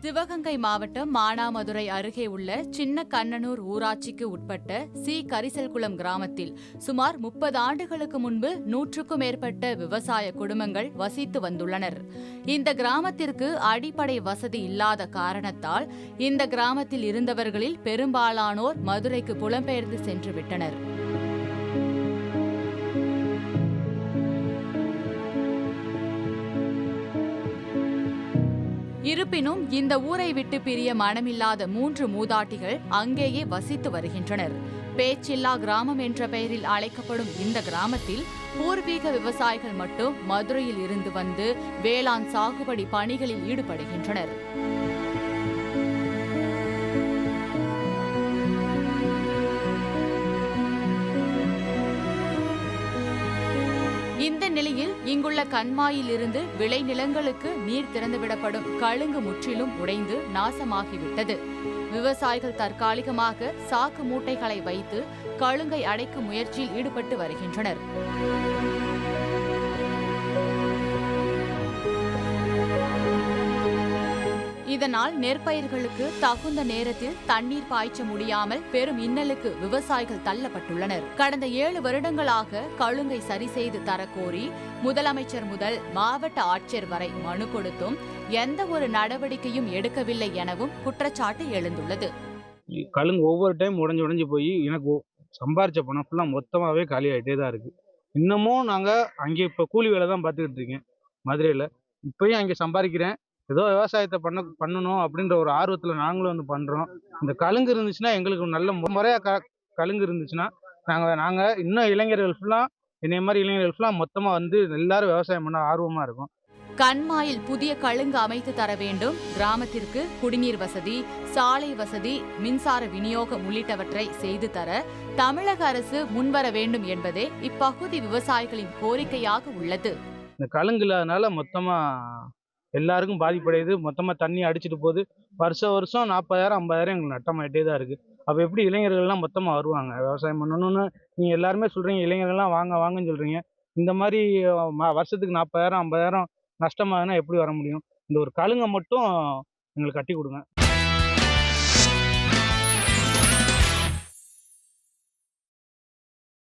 சிவகங்கை மாவட்டம் மானாமதுரை அருகே உள்ள சின்ன கண்ணனூர் ஊராட்சிக்கு உட்பட்ட சி கரிசல்குளம் கிராமத்தில் சுமார் 30 ஆண்டுகளுக்கு முன்பு 100க்கும் மேற்பட்ட விவசாய குடும்பங்கள் வசித்து வந்துள்ளனர். இந்த கிராமத்திற்கு அடிப்படை வசதி இல்லாத காரணத்தால் இந்த கிராமத்தில் இருந்தவர்களில் பெரும்பாலானோர் மதுரைக்கு புலம்பெயர்ந்து சென்று விட்டனர். இருப்பினும் இந்த ஊரை விட்டு பிரிய மனமில்லாத 3 மூதாட்டிகள் அங்கேயே வசித்து வருகின்றனர். பேச்சில்லா கிராமம் என்ற பெயரில் அழைக்கப்படும் இந்த கிராமத்தில் பூர்வீக விவசாயிகள் மட்டும் மதுரையில் இருந்து வந்து வேளாண் சாகுபடி பணிகளில் ஈடுபடுகின்றனர். இந்த நிலையில் இங்குள்ள கண்மாயில் இருந்து விளைநிலங்களுக்கு நீர் திறந்துவிடப்படும் கழுங்கு முற்றிலும் உடைந்து நாசமாகிவிட்டது. விவசாயிகள் தற்காலிகமாக சாக்கு மூட்டைகளை வைத்து கழுங்கை அடைக்கும் முயற்சியில் ஈடுபட்டு வருகின்றனர். இதனால் நெற்பயிர்களுக்கு தகுந்த நேரத்தில் தண்ணீர் பாய்ச்ச முடியாமல் பெரும் இன்னலுக்கு விவசாயிகள் தள்ளப்பட்டுள்ளனர். கடந்த 7 வருடங்களாக கழுங்கை சரி செய்து தரக்கோரி முதலமைச்சர் முதல் மாவட்ட ஆட்சியர் வரை மனு கொடுத்தும் எந்த ஒரு நடவடிக்கையும் எடுக்கவில்லை எனவும் குற்றச்சாட்டு எழுந்துள்ளது. கழுங்கு ஒவ்வொரு டைம் உடைஞ்சு போய் எனக்கு சம்பாரிச்ச பணம் ஃபுல்லா மொத்தமாவே காலி ஆகிட்டே தான் இருக்கு. இன்னமும் நாங்க அங்கே இப்போ கூலி வேலை தான் பார்த்துக்கிட்டு இருக்கேன் மதுரையில். இப்பயும் அங்கே சம்பாதிக்கிறேன். ஏதோ விவசாயத்தை பண்ணணும் அப்படின்ற ஒரு ஆர்வத்தில் நாங்களும் வந்து பண்ணுறோம். இந்த கழுங்கு இருந்துச்சுன்னா எங்களுக்கு நல்ல முறையாக கழுங்கு இருந்துச்சுன்னா நாங்கள் இன்னும் இளைஞர்கள் ஃபுல்லாக என்னைய மாதிரி இளைஞர்கள் ஃபுல்லாக மொத்தமாக வந்து எல்லாரும் விவசாயம் பண்ண ஆர்வமாக இருக்கும். கண்மாயில் புதிய கழுங்கு அமைத்து தர வேண்டும், கிராமத்திற்கு குடிநீர் வசதி, சாலை வசதி, மின்சார விநியோகம் உள்ளிட்டவற்றை செய்து தர தமிழக அரசு முன்வர வேண்டும் என்பதே இப்பகுதி விவசாயிகளின் கோரிக்கையாக உள்ளது. இந்த கழுங்கு இல்லாதனால மொத்தமாக எல்லாருக்கும் பாதிப்படையுது. மொத்தமாக தண்ணி அடிச்சுட்டு போகுது. வருஷம் 40,000 50,000 எங்களுக்கு நட்டமாயிட்டே தான் இருக்குது. அப்போ எப்படி இளைஞர்கள்லாம் மொத்தமாக வருவாங்க விவசாயம் பண்ணணும்னு? நீங்கள் எல்லாருமே சொல்கிறீங்க, இளைஞர்கள்லாம் வாங்கன்னு சொல்கிறீங்க. இந்த மாதிரி வருஷத்துக்கு 40,000 50,000 நஷ்டமாகுதுன்னா எப்படி வர முடியும்? இந்த ஒரு கழுங்கை மட்டும் எங்களுக்கு கட்டி கொடுங்க.